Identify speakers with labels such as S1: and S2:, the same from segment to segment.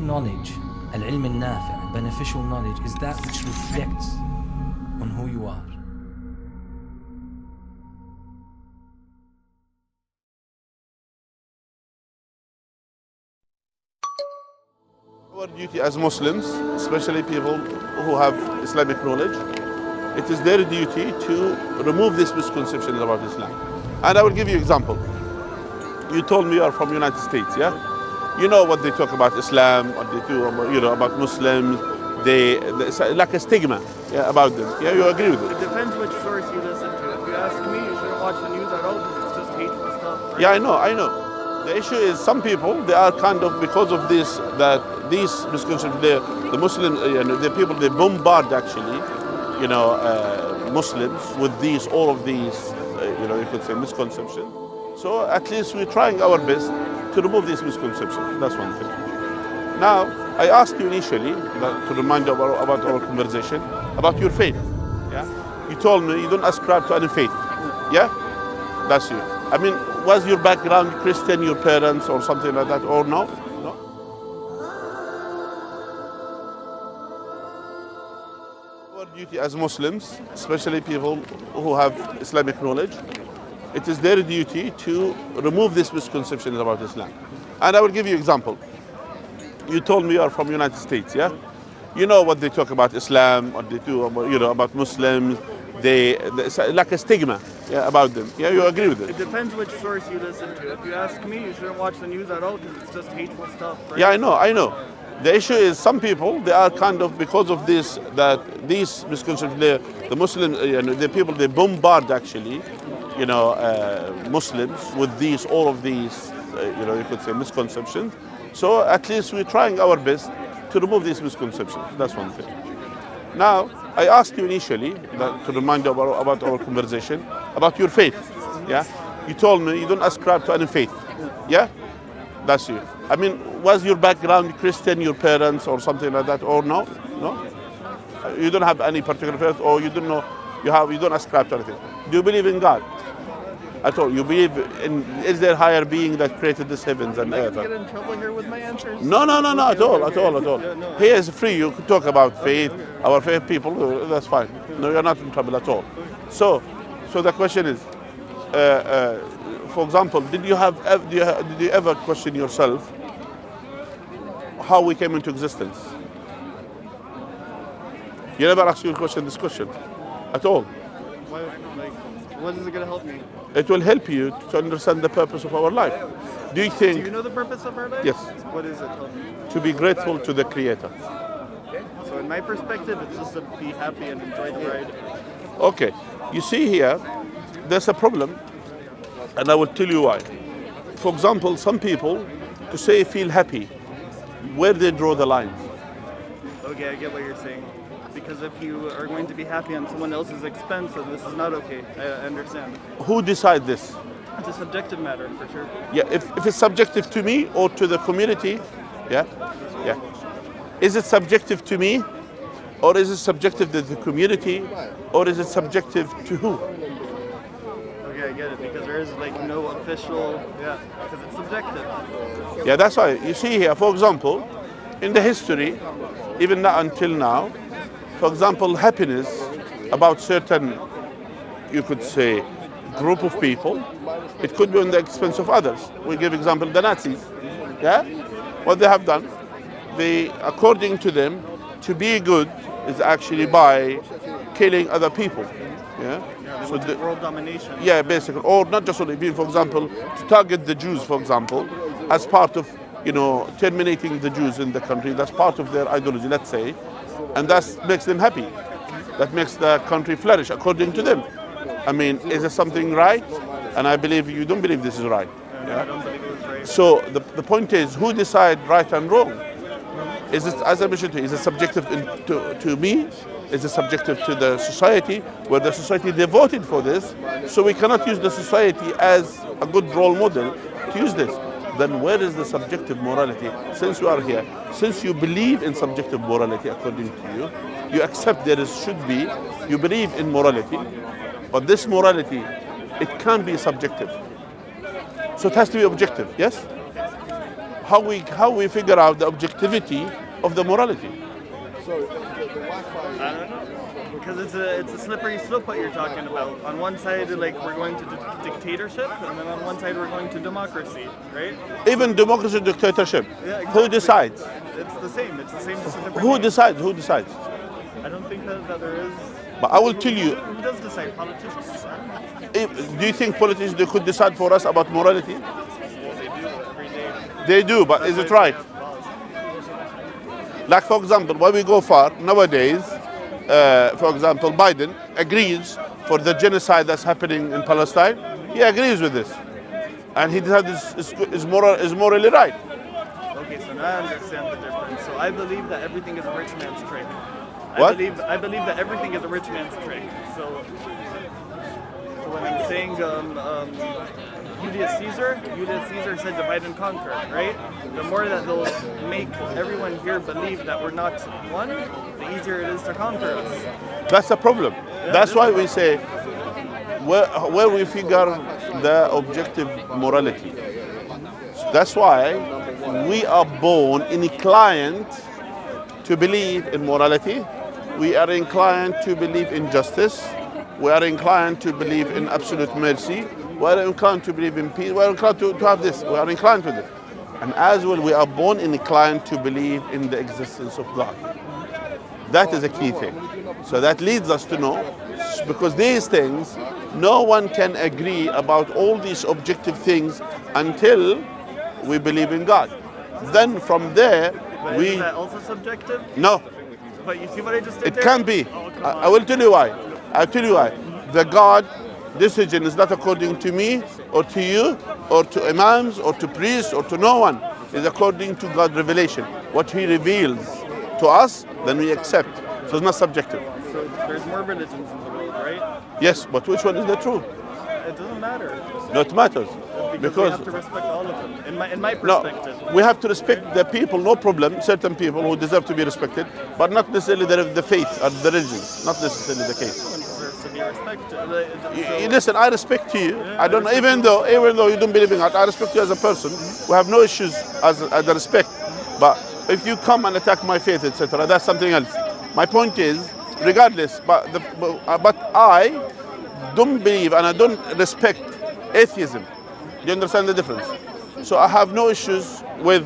S1: knowledge, al-ilm al-nafi', beneficial knowledge, is that which reflects on who you are.
S2: Our duty as Muslims, especially people who have Islamic knowledge, it is their duty to remove these misconceptions about Islam. And I will give you an example. You told me you are from United States, yeah? You know what they talk about Islam, what they do, about Muslims. It's like a stigma, yeah, about them. Yeah, you agree with
S3: It
S2: it?
S3: depends which source you listen to. If you ask me, you shouldn't watch the news at all because it's just hateful stuff. Right?
S2: Yeah, I know. The issue is some people, they are kind of, because of this, that these misconceptions, the Muslims, the people, they bombard actually, Muslims with all of these, you could say misconceptions. So at least we're trying our best to remove these misconceptions. That's one thing. Now, I asked you initially, to remind you about our conversation, about your faith. Yeah? You told me you don't ascribe to any faith. Yeah? That's you. I mean, was your background Christian, your parents, or something like that, or no? No? Our duty as Muslims, especially people who have Islamic knowledge, it is their duty to remove these misconceptions about Islam. And I will give you an example. You told me you are from United States, yeah? You know what they talk about Islam, what they do, about Muslims. It's like a stigma, yeah, about them. Yeah, you agree with it?
S3: It depends which source you listen to. If you ask me, you shouldn't watch the news at all because it's just hateful stuff. Right?
S2: Yeah, I know. The issue is some people, they are kind of, because of this, that these misconceptions, the Muslims, the people, they bombard actually, Muslims with all of these, you could say misconceptions. So at least we're trying our best to remove these misconceptions. That's one thing. Now, I asked you initially, to remind you about our conversation, about your faith. Yeah? You told me you don't ascribe to any faith. Yeah? That's you. I mean, was your background Christian, your parents, or something like that, or no? No? You don't have any particular faith, or you don't know, you don't ascribe to anything. Do you believe in God? At all? You believe is there higher being that created this heavens and earth?
S3: Get in trouble here with my answers?
S2: No, at all. Here is free. You could talk about faith, our faith people. That's fine. No, you're not in trouble at all. So the question is, for example, did you ever question yourself how we came into existence? You never asked this question at all.
S3: What is it going to help me?
S2: It will help you to understand the purpose of our life. Do you
S3: know the purpose of our life?
S2: Yes.
S3: What is it? Tell me.
S2: To be grateful to the Creator.
S3: So in my perspective, it's just to be happy and enjoy the ride.
S2: Okay. You see here, there's a problem, and I will tell you why. For example, some people, to say feel happy, where they draw the line?
S3: Okay, I get what you're saying. Because if you are going to be happy on someone else's expense, then this is not okay. I understand.
S2: Who decides this?
S3: It's a subjective matter, for sure.
S2: Yeah, if it's subjective to me or to the community, yeah. Is it subjective to me, or is it subjective to the community, or is it subjective to who?
S3: Okay, I get it, because there is no official, because it's subjective.
S2: Yeah, that's why. You see here, for example, in the history, even not until now, for example, happiness about certain, you could say, group of people, it could be on the expense of others. We give example, the Nazis. Yeah? What they have done, according to them, to be good is actually by killing other people. Yeah?
S3: So world domination.
S2: Yeah, basically. Or not just only being, for example, to target the Jews, for example, as part of, terminating the Jews in the country. That's part of their ideology, let's say. And that makes them happy. That makes the country flourish, according to them. I mean, is it something right? And I believe you don't believe this is right.
S3: Yeah? I don't believe it was right.
S2: So the point is, who decide right and wrong? Is it, as I mentioned to you, is it subjective to me? Is it subjective to the society? Where the society, they voted for this, so we cannot use the society as a good role model to use this. Then where is the subjective morality? Since you are here, since you believe in subjective morality according to you, you accept should be, you believe in morality, but this morality, it can't be subjective. So it has to be objective, yes? how we figure out the objectivity of the morality.
S3: I don't know. Because it's a slippery slope what you're talking about. On one side, like we're going to dictatorship, and then on one side we're going to democracy, right?
S2: Even democracy, dictatorship.
S3: Yeah, exactly.
S2: Who decides?
S3: It's the same. It's the same. Just a different
S2: Who
S3: name.
S2: decides? Who decides?
S3: I don't think that there is.
S2: But I will tell you.
S3: Who does decide? Politicians.
S2: Do you think politicians they could decide for us about morality?
S3: They do every day.
S2: They do, but is it right? Like for example, when we go far nowadays, for example, Biden agrees for the genocide that's happening in Palestine. He agrees with this, and he decides is morally right.
S3: Okay, so now I understand the difference. So I believe that everything is a rich man's trick.
S2: What?
S3: I believe that everything is a rich man's trick. So when I'm saying Julius Caesar said divide and conquer, right? The more that they'll make everyone here believe that we're not one, the easier it is to conquer us.
S2: That's the problem. That's why we say where we figure the objective morality. That's why we are born inclined to believe in morality. We are inclined to believe in justice. We are inclined to believe in absolute mercy. We are inclined to believe in peace. We are inclined to have this. We are inclined to this. And as well, we are born inclined to believe in the existence of God. That is a key thing. So that leads us to know, because these things, no one can agree about all these objective things until we believe in God. Then from there,
S3: But isn't that also subjective?
S2: No,
S3: But you see what I just did
S2: it
S3: there?
S2: can be.
S3: Oh, come
S2: I
S3: on.
S2: will tell you why. I'll tell you why. The God decision is not according to me or to you or to imams or to priests or to no one. It's according to God's revelation. What He reveals to us, then we accept. So it's not subjective.
S3: So there's more religions in the world, right?
S2: Yes, but which one is the true?
S3: It doesn't matter.
S2: No, it matters.
S3: Because we have to respect all of them. In my
S2: No,
S3: perspective.
S2: we have to respect the people, no problem, certain people who deserve to be respected, but not necessarily the faith or the religion. Not necessarily the case.
S3: Everyone deserves to be respected.
S2: Listen, I respect you. I don't know, even though you don't believe in God, I respect you as a person. We have no issues as the respect. But if you come and attack my faith, etc., that's something else. My point is, regardless, but I don't believe and I don't respect atheism. Do you understand the difference? So I have no issues with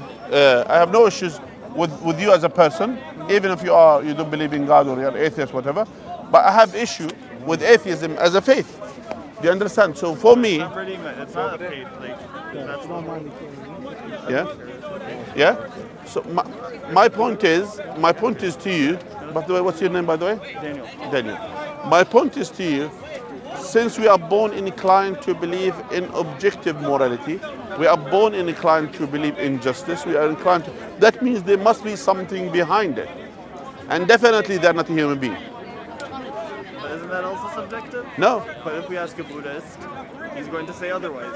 S2: with you as a person, even if you don't believe in God or you're atheist, whatever. But I have issue with atheism as a faith. Do you understand? So for me,
S3: It's not a faith. Like, that's not
S2: yeah. So my point is to you. By the way, what's your name, by the way?
S3: Daniel.
S2: Daniel. My point is to you, since we are born inclined to believe in objective morality, we are born inclined to believe in justice, we are inclined to, that means there must be something behind it. And definitely they're not a human being.
S3: But isn't that also subjective?
S2: No.
S3: But if we ask a Buddhist, he's going to say otherwise.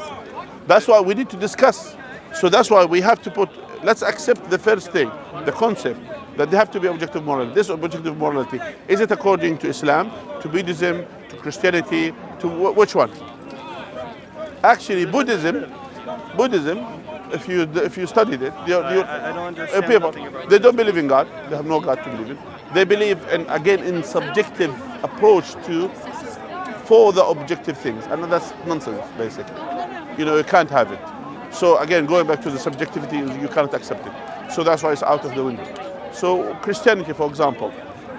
S2: That's why we need to discuss. So that's why we have to let's accept the first thing, the concept, that they have to be objective morality. This objective morality, is it according to Islam, to Buddhism, to Christianity, to which one? Actually, Buddhism, if you studied it,
S3: I don't understand
S2: people,
S3: nothing about
S2: they don't believe in God. They have no God to believe in. They believe in subjective approach for the objective things, and that's nonsense basically. You can't have it. So again, going back to the subjectivity, you cannot accept it. So that's why it's out of the window. So Christianity, for example,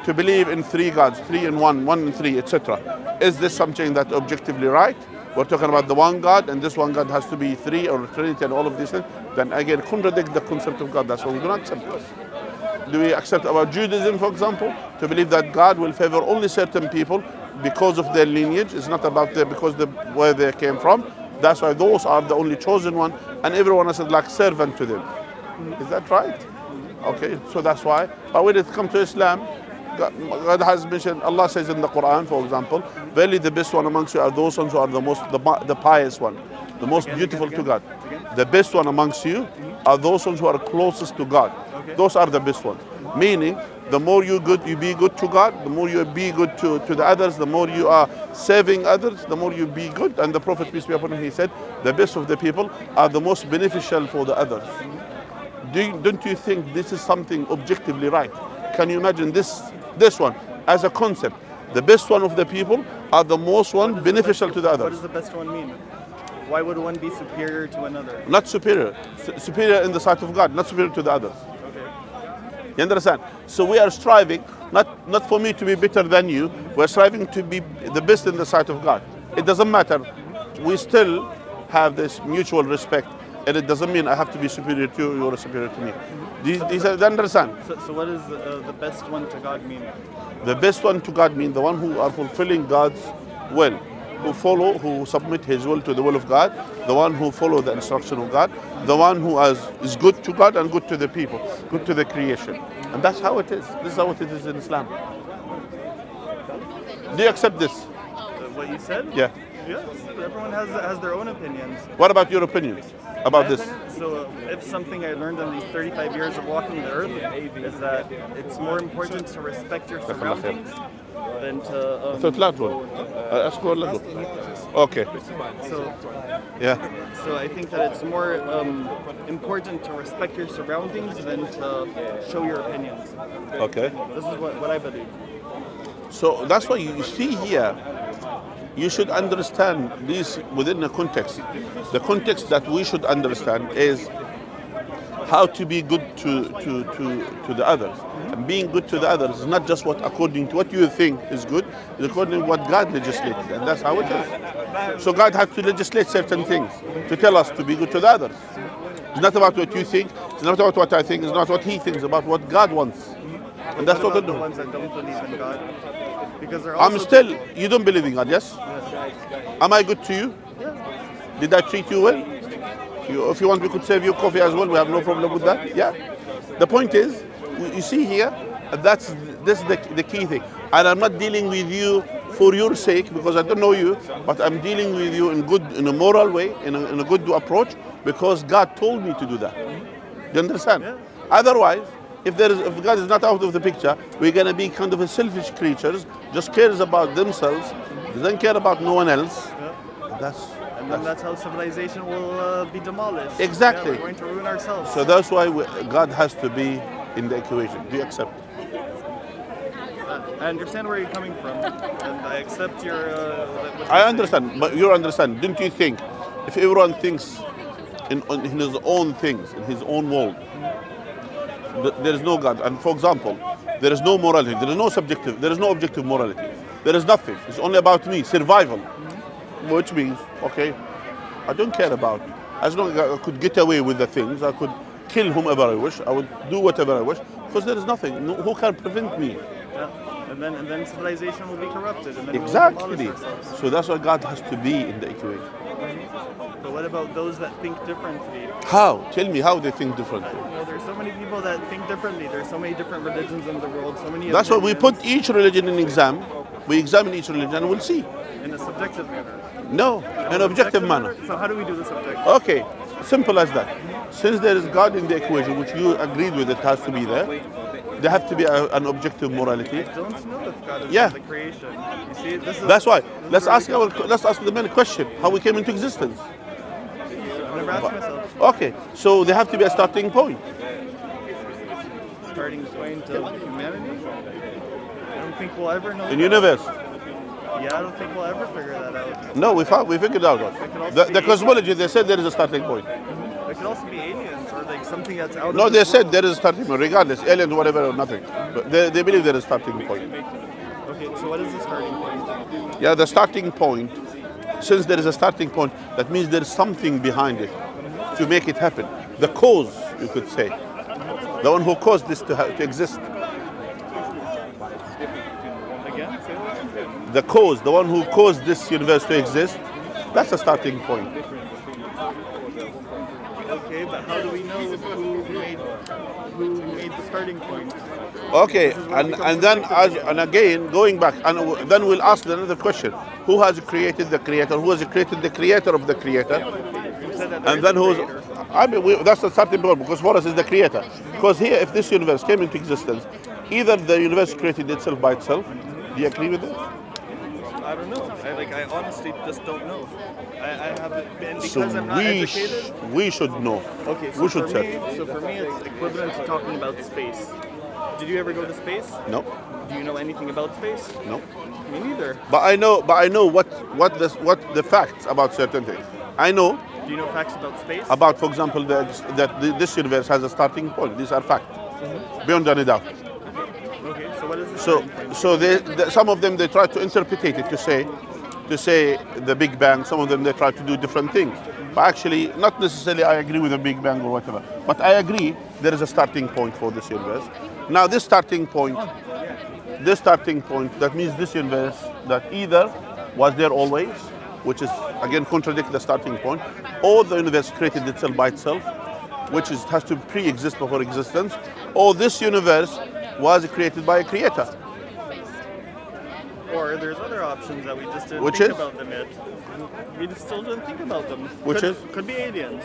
S2: to believe in three gods, three in one, one in three, etc. Is this something that objectively right? We're talking about the one God, and this one God has to be three or Trinity and all of these things. Then again, contradict the concept of God. That's why we do not accept this. Do we accept about Judaism, for example, to believe that God will favor only certain people because of their lineage? It's not about where they came from. That's why those are the only chosen one, and everyone else is like servant to them. Is that right? Okay, so that's why. But when it comes to Islam, God has mentioned, Allah says in the Quran, for example, verily the best one amongst you are those ones who are the pious one, the most beautiful to God. The best one amongst you are those ones who are closest to God. Those are the best ones. Meaning, the more you be good to God, the more you be good to the others, the more you are serving others, the more you be good. And the Prophet, peace be upon him, he said, the best of the people are the most beneficial for the others. don't you think this is something objectively right? Can you imagine this one as a concept? The best one of the people are the most one beneficial to the
S3: What
S2: others.
S3: does the best one mean? Why would one be superior to another?
S2: Not superior. Superior in the sight of God, not superior to the others.
S3: Okay.
S2: You understand? So we are striving, not for me to be better than you, we're striving to be the best in the sight of God. It doesn't matter. We still have this mutual respect, and it doesn't mean I have to be superior to you, you're superior to me. These are, understand?
S3: So what does the best one to God mean?
S2: The best one to God means the one who are fulfilling God's will, who submit his will to the will of God, the one who follow the instruction of God, the one who is good to God and good to the people, good to the creation. And that's how it is. This is how it is in Islam. Do you accept this?
S3: What you said?
S2: Yeah.
S3: Yes. Everyone has their own opinions.
S2: What about your opinion about
S3: My
S2: this?
S3: opinion? So if something I learned in these 35 years of walking the earth is that it's more important to respect your surroundings than to.
S2: So okay.
S3: So
S2: Yeah.
S3: So I think that it's more important to respect your surroundings than to show your opinions.
S2: Okay.
S3: This is what I believe.
S2: So that's why you see here, you should understand this within a context. The context that we should understand is how to be good to the others. And being good to the others is not just what according to what you think is good, it's according to what God legislated. And that's how it is. So God has to legislate certain things to tell us to be good to the others. It's not about what you think, it's not about what I think, it's not what he thinks, it's about what God wants. And that's what we're
S3: the
S2: doing.
S3: ones that don't believe in God, because they're also
S2: I'm still, you don't believe in God, yes? Am I good to you? Did I treat you well? If you want, we could serve you coffee as well. We have no problem with that. Yeah. The point is, you see here, this is the key thing. And I'm not dealing with you for your sake because I don't know you, but I'm dealing with you in a moral way, in a good approach, because God told me to do that. Do you understand?
S3: Yeah.
S2: Otherwise, if God is not out of the picture, we're gonna be kind of a selfish creatures, just cares about themselves, doesn't care about no one else.
S3: That's how civilization will be demolished.
S2: Exactly.
S3: Yeah, we're going to ruin ourselves.
S2: So that's why God has to be in the equation. Do you accept?
S3: I understand where you're coming from, and I accept your.
S2: I understand, but you understand. Don't you think if everyone thinks in his own things, in his own world, there is no God, and for example, there is no morality, there is no objective morality. There is nothing. It's only about me, survival. Which means, okay, I don't care about it. As long as I could get away with the things, I could kill whomever I wish, I would do whatever I wish, because there is nothing. Who can prevent me?
S3: Yeah. And then civilization will be corrupted. And then
S2: Exactly.
S3: we'll demolish ourselves.
S2: So that's why God has to be in the equation.
S3: But what about those that think differently?
S2: How? Tell me how they think differently.
S3: You know, there's so many people that think differently. There's so many different religions in the world. So many.
S2: That's why we
S3: opinions
S2: put each religion in exam. We examine each religion and we'll see.
S3: in a subjective manner.
S2: No, in an objective manner.
S3: So how do we do the subjective?
S2: Okay, simple as that. Since there is God in the equation, which you agreed with, it has to be there. There have to be an objective morality.
S3: I don't know if God is
S2: Yeah.
S3: in the creation. You see, this is.
S2: That's why.
S3: this is
S2: Let's
S3: really
S2: ask the main question: how we came into existence.
S3: I've never asked myself.
S2: Okay, so there have to be a starting point.
S3: Starting point of humanity. I don't think we'll ever know.
S2: In
S3: that.
S2: universe.
S3: Yeah, I don't think we'll ever figure that out.
S2: No, we figured out. The cosmology, they said there is a starting point.
S3: There could also be aliens or like something that's out
S2: No,
S3: of
S2: they
S3: this
S2: said
S3: world.
S2: there is a starting point, regardless, aliens, whatever, or nothing. But they believe there is a starting point.
S3: Okay, so what is the starting point?
S2: Yeah, the starting point, since there is a starting point, that means there is something behind it to make it happen. The cause, you could say. The one who caused this to exist.
S3: Again? Say that?
S2: The cause, the one who caused this universe to exist, that's a starting point.
S3: Okay, but how do we know who made the starting point?
S2: Okay, and then and again going back, and then we'll ask another question: who has created the creator? Who has created the creator of the creator?
S3: You said that there
S2: And
S3: is
S2: then
S3: a
S2: who's?
S3: creator.
S2: I mean, that's the starting point because for us is the creator. Because here, if this universe came into existence, either the universe created itself by itself. Do you agree with that?
S3: don't know. I honestly just don't know. I haven't been
S2: So
S3: because I'm not educated.
S2: we should know.
S3: Okay, so
S2: we should
S3: for
S2: check.
S3: me, it's equivalent to talking about space. Did you ever go to space?
S2: No,
S3: Do you know anything about space?
S2: no.
S3: Me neither.
S2: But I know what the facts about certain things. I know
S3: Do you know facts about space?
S2: about, for example, this universe has a starting point. These are facts, beyond any doubt.
S3: Okay, so what is this?
S2: So some of them they try to interpret it to say the Big Bang. Some of them they try to do different things. But actually, not necessarily I agree with the Big Bang or whatever. But I agree there is a starting point for this universe. Now this starting point, that means this universe that either was there always, which is again contradict the starting point, or the universe created itself by itself, which has to pre-exist before existence, or this universe was created by a creator.
S3: Or there's other options that we just didn't
S2: Which
S3: think
S2: is?
S3: about them yet. We just still didn't think about them.
S2: Which
S3: could be aliens.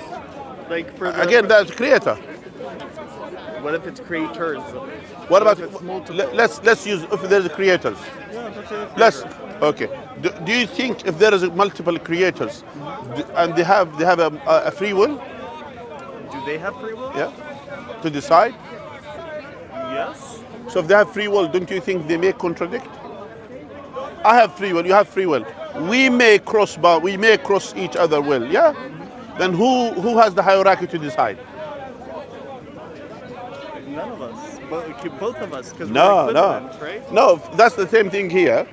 S3: Like for the,
S2: Again, that's creator.
S3: what if it's creators?
S2: What about
S3: if it's multiple?
S2: let's use if there's creators.
S3: Yeah, that's it.
S2: Let's okay. Do you think if there is multiple creators and they have a free will,
S3: Do they have free will?
S2: yeah, to decide?
S3: Yes.
S2: So if they have free will, don't you think they may contradict? I have free will. You have free will. We may cross each other will. Yeah. Then who has the hierarchy to decide?
S3: None of us. Both of us, because
S2: No,
S3: we're equivalent, right?
S2: no. That's the same thing here.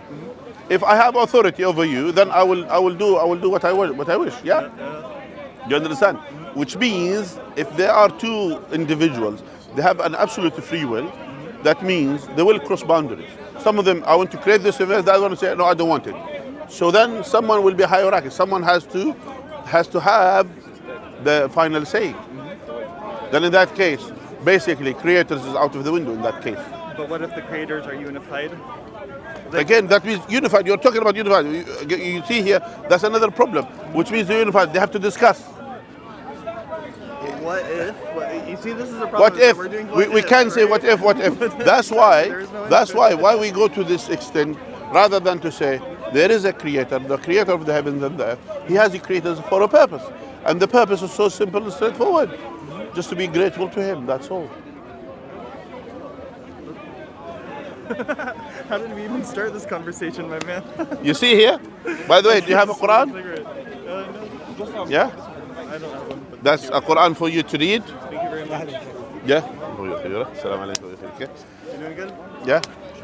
S2: If I have authority over you, then I will do what I wish. Yeah. You understand? Which means if there are two individuals, they have an absolute free will. That means they will cross boundaries. Some of them, I want to create this event. The other one will say, no, I don't want it. So then someone will be hierarchical. Someone has to have the final say. Then in that case, basically, creators is out of the window in that case.
S3: But what if the creators are unified?
S2: Again, that means unified. You're talking about unified. You see here, that's another problem, which means they're unified. They have to discuss.
S3: What if? You see, this is a problem.
S2: What if?
S3: We're doing
S2: We can say what if. That's why. That's why we go to this extent rather than to say there is a creator, the creator of the heavens and the earth. He has created us for a purpose, and the purpose is so simple and straightforward. Just to be grateful to him. That's all.
S3: How did we even start this conversation, my man?
S2: You see here. By the way, do you have a Quran?
S3: No.
S2: Yeah.
S3: I don't have one. But
S2: That's a Quran for you to read.
S3: thank you very much.
S2: Yeah. Assalamu alaikum.
S3: You doing good?
S2: Yeah.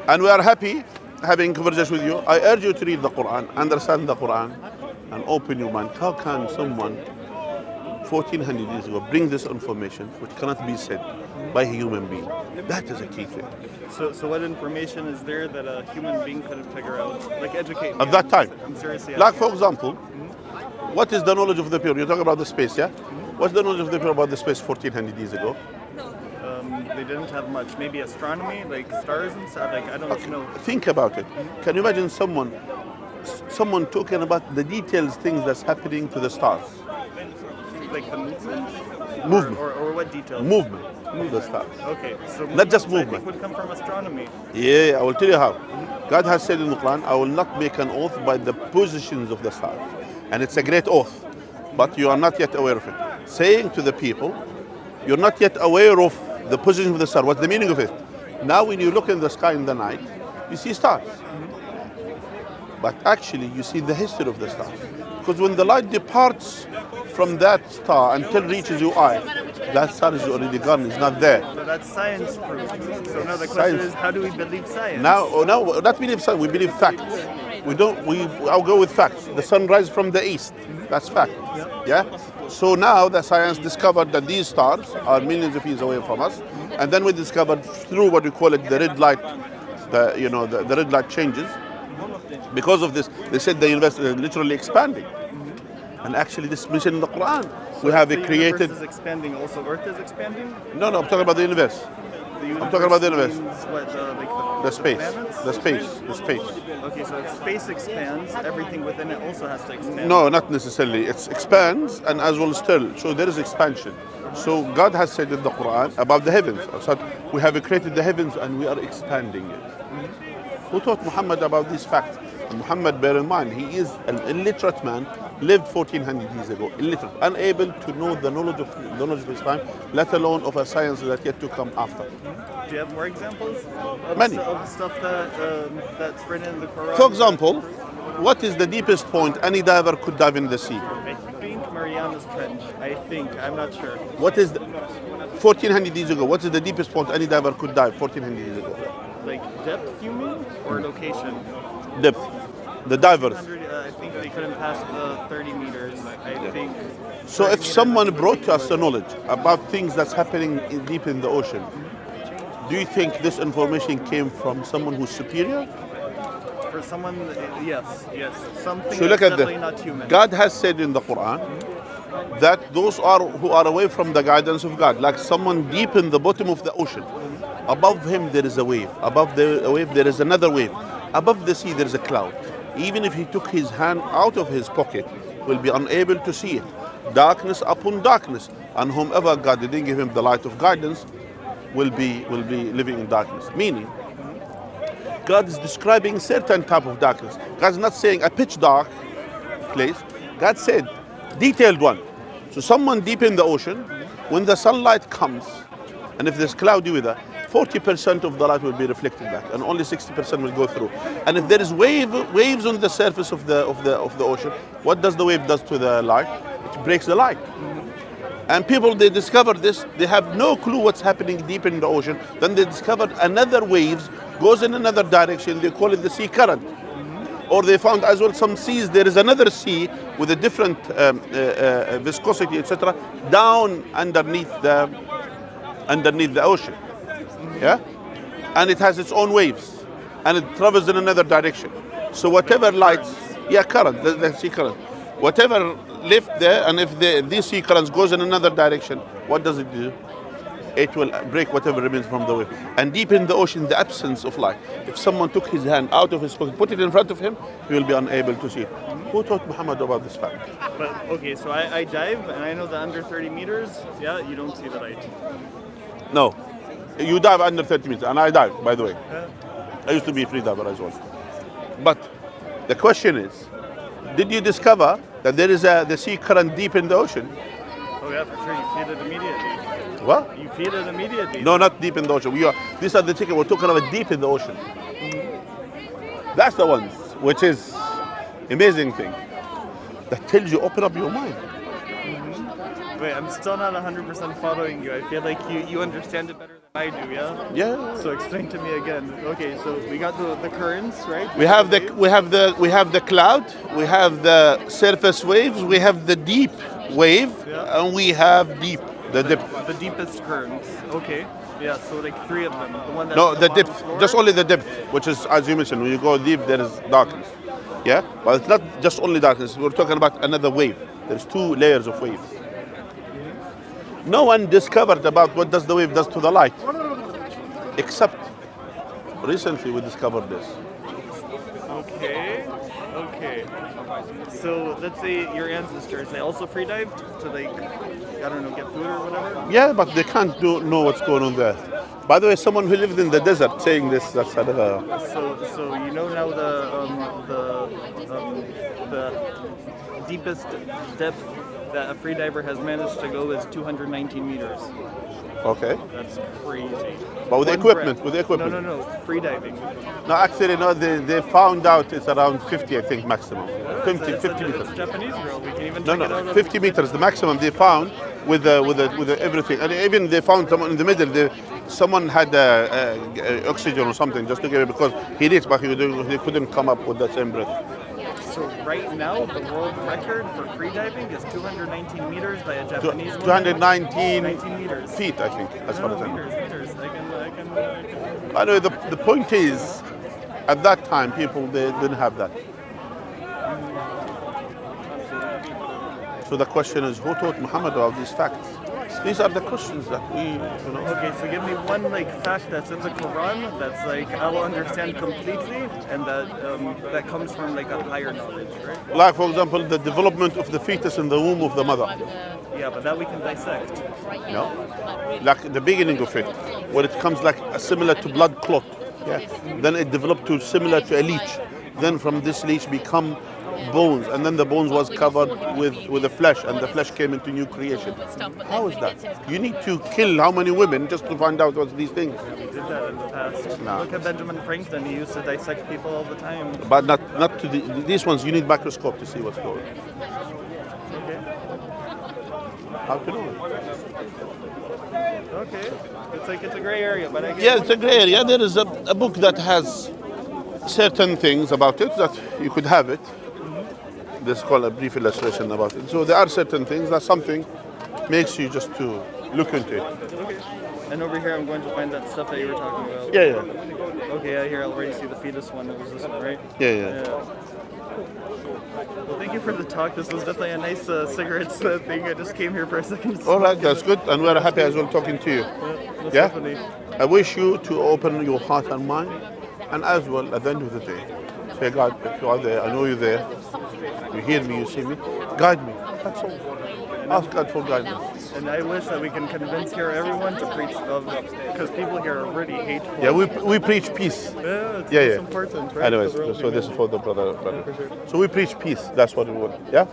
S2: And we are happy having conversation with you. I urge you to read the Quran, understand the Quran, and open your mind. How can someone 1400 years ago bring this information which cannot be said by a human being? That is a key thing.
S3: So what information is there that a human being couldn't figure out? Like educate me.
S2: At that time.
S3: I'm seriously
S2: Like,
S3: asking.
S2: for example, what is the knowledge of the people? You're talking about the space, yeah? What's the knowledge of the people about the space 1400 years ago?
S3: They didn't have much. Maybe astronomy, like stars and stuff. Like I don't know.
S2: Think about it. Can you imagine someone talking about the details, things that's happening to the stars?
S3: Like the movement.
S2: Movement.
S3: Or what details?
S2: Movement of the stars.
S3: Okay, so
S2: Not just
S3: movements, I
S2: movement.
S3: think would come from astronomy.
S2: Yeah, I will tell you how. God has said in the Quran, I will not make an oath by the positions of the stars. And it's a great oath, but you are not yet aware of it. Saying to the people, you're not yet aware of the position of the star. What's the meaning of it? Now when you look in the sky in the night, you see stars. But actually you see the history of the stars. Because when the light departs from that star until it reaches your eye, that star is already gone, it's not there.
S3: So that's science proof. So now the question
S2: Science.
S3: is, how do we believe science?
S2: Now, not believe science, we believe facts. I'll go with facts. The sun rises from the east. That's fact. Yeah? So now the science discovered that these stars are millions of years away from us. And then we discovered through what we call it the red light, the red light changes. Because of this, they said the universe is literally expanding. And actually this is mentioned in the Quran. We have
S3: the
S2: created.
S3: universe is expanding. Also, Earth is expanding.
S2: No, I'm talking about the universe.
S3: I'm
S2: talking about the universe.
S3: What, like
S2: The space.
S3: planets?
S2: The space. The space.
S3: Okay, so if space expands, everything within it also has to expand.
S2: No, not necessarily. It expands and as well still. So there is expansion. So God has said in the Quran about the heavens. So we have created the heavens and we are expanding it. Who taught Muhammad about these facts? And Muhammad, bear in mind, he is an illiterate man, lived 1400 years ago, illiterate, unable to know the knowledge of Islam, let alone of a science that yet to come after.
S3: Do you have more examples of,
S2: Many.
S3: of stuff that's written in the Quran?
S2: For example, what is the deepest point any diver could dive in the sea?
S3: I think Mariana's Trench. I think. I'm not sure.
S2: What is 1400 years ago? What is the deepest point any diver could dive 1400 years ago?
S3: Like depth, you mean, or location?
S2: Depth. The divers.
S3: 100, I think they couldn't pass the 30 meters. I think.
S2: So
S3: 30
S2: if
S3: meters
S2: someone
S3: is
S2: brought to us the
S3: 40.
S2: knowledge about things that's happening deep in the ocean, do you think this information came from someone who's superior?
S3: For someone, yes. Something
S2: So
S3: that's
S2: look at
S3: definitely
S2: this.
S3: not human.
S2: God has said in the Quran that those who are away from the guidance of God, like someone deep in the bottom of the ocean, above him there is a wave, above the wave there is another wave, above the sea there is a cloud. Even if he took his hand out of his pocket, will be unable to see it. Darkness upon darkness, and whomever God didn't give him the light of guidance will be living in darkness. Meaning, God is describing certain type of darkness. God's not saying a pitch dark place. God said detailed one. So someone deep in the ocean, when the sunlight comes, and if there's cloudy weather, 40% of the light will be reflected back, and only 60% will go through. And if there is waves on the surface of the ocean, what does the wave does to the light? It breaks the light. And people, they discovered this, they have no clue what's happening deep in the ocean. Then they discovered another waves goes in another direction. They call it the sea current. Or they found as well some seas, there is another sea with a different viscosity, etc., down underneath the ocean. Yeah? And it has its own waves. And it travels in another direction. So whatever lights, current, the sea current. Whatever lift there, and if these sea currents goes in another direction, what does it do? It will break whatever remains from the wave. And deep in the ocean, the absence of light. If someone took his hand out of his pocket, put it in front of him, he will be unable to see it. Who taught Muhammad about this fact?
S3: But okay, so I dive, and I know that under 30 meters, you don't see the light.
S2: No. You dive under 30 meters, and I dive, by the way. I used to be a free diver as well. But the question is, did you discover that there is the sea current deep in the ocean?
S3: Oh yeah, for sure. You feel it immediately.
S2: What?
S3: You feel it immediately.
S2: No, not deep in the ocean. These are the tickets we're talking about deep in the ocean. That's the ones, which is amazing thing. That tells you, open up your mind.
S3: Wait, I'm still not 100% following you. I feel like you understand it better than I do, yeah?
S2: Yeah.
S3: So explain to me again. Okay, so we got the currents, right?
S2: We have the cloud, we have the surface waves, we have the deep wave, and we have the depth.
S3: The deepest currents. Okay. Yeah, so like three of them. The one that's
S2: No,
S3: on
S2: the
S3: bottom
S2: depth,
S3: floor.
S2: just only the depth, which is, as you mentioned, when you go deep, there is darkness. Yeah? But it's not just only darkness, we're talking about another wave. There's two layers of waves. No one discovered about what does the wave does to the light, except recently we discovered this.
S3: Okay. So let's say your ancestors, they also free dived to like, I don't know, get food or whatever?
S2: Yeah, but they can't know what's going on there. By the way, someone who lived in the desert saying this, that's another.
S3: So you know now the deepest depth that a freediver has managed to go is 219 meters.
S2: Okay.
S3: That's crazy.
S2: But with
S3: One
S2: equipment,
S3: breath.
S2: with equipment.
S3: No. Freediving.
S2: No, actually, no, they found out it's around 50, I think, maximum. 50
S3: It's
S2: meters.
S3: a Japanese girl. We can even
S2: No,
S3: check it out.
S2: 50 meters, the maximum they found with the everything. And even they found someone in the middle, someone had oxygen or something just to give it because he did, but he couldn't come up with that same breath.
S3: So right now, the world record for freediving is 219 meters by a Japanese woman.
S2: 219
S3: 19 meters.
S2: feet, I think, as far as I know.
S3: Meters. I can.
S2: By the way, the point is, at that time, people, they didn't have that. So the question is, who taught Muhammad about these facts? These are the questions that we.
S3: Okay, so give me one fact that's in the Quran that's I'll understand completely, and that comes from a higher knowledge, right?
S2: Like, for example, the development of the fetus in the womb of the mother.
S3: Yeah, but that we can dissect.
S2: No? Like the beginning of it, where it comes similar to blood clot. Yeah. Then it developed to similar to a leech. then from this leech become bones, and then the bones was covered with the flesh, and the flesh came into new creation. How is that? You need to kill how many women just to find out what's these things?
S3: We did that in the past.
S2: No.
S3: Look at Benjamin Franklin. He used to dissect people all the time.
S2: But not to these ones. You need microscope to see what's going on.
S3: Okay.
S2: How to know?
S3: Okay. It's like it's a gray area, but I guess
S2: Yeah, it's a gray area. There is a book that has certain things about it that you could have it. This is called a brief illustration about it. So there are certain things that something makes you just to look into it.
S3: Okay. And over here, I'm going to find that stuff that you were talking about.
S2: Yeah.
S3: Okay, yeah, here I already see the fetus one. It was this one, right?
S2: Yeah.
S3: Well, thank you for the talk. This was definitely a nice cigarettes thing. I just came here for a second.
S2: All right, that's good. And we're happy as well talking to you.
S3: Most
S2: Yeah?
S3: definitely.
S2: I wish you to open your heart and mind, and as well, at the end of the day, say, God, if you are there, I know you're there, you hear me, you see me, guide me. That's all. Ask God for guidance.
S3: And I wish that we can convince here everyone to preach love, because people here are really hateful.
S2: Yeah, we preach peace.
S3: Yeah, it's
S2: Yeah.
S3: important, right?
S2: Anyways,
S3: For the world
S2: so this is for the brother.
S3: For sure.
S2: So we preach peace. That's what we want. Yeah.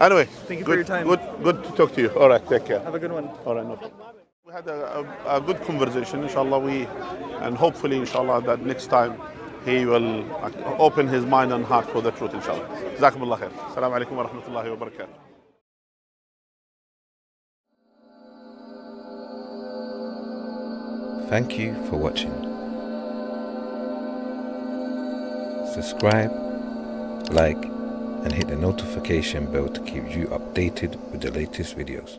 S2: Anyway,
S3: Thank you
S2: good,
S3: for your time.
S2: Good to talk to you. All right, take care.
S3: Have a good one.
S2: All right, no problem. We had a good conversation, inshallah. And hopefully, inshallah, that next time he will open his mind and heart for the truth, inshallah. Jazakumullah khair. Assalamu alaikum wa rahmatullahi wa barakatuh.
S4: Thank you for watching. Subscribe, like, and hit the notification bell to keep you updated with the latest videos.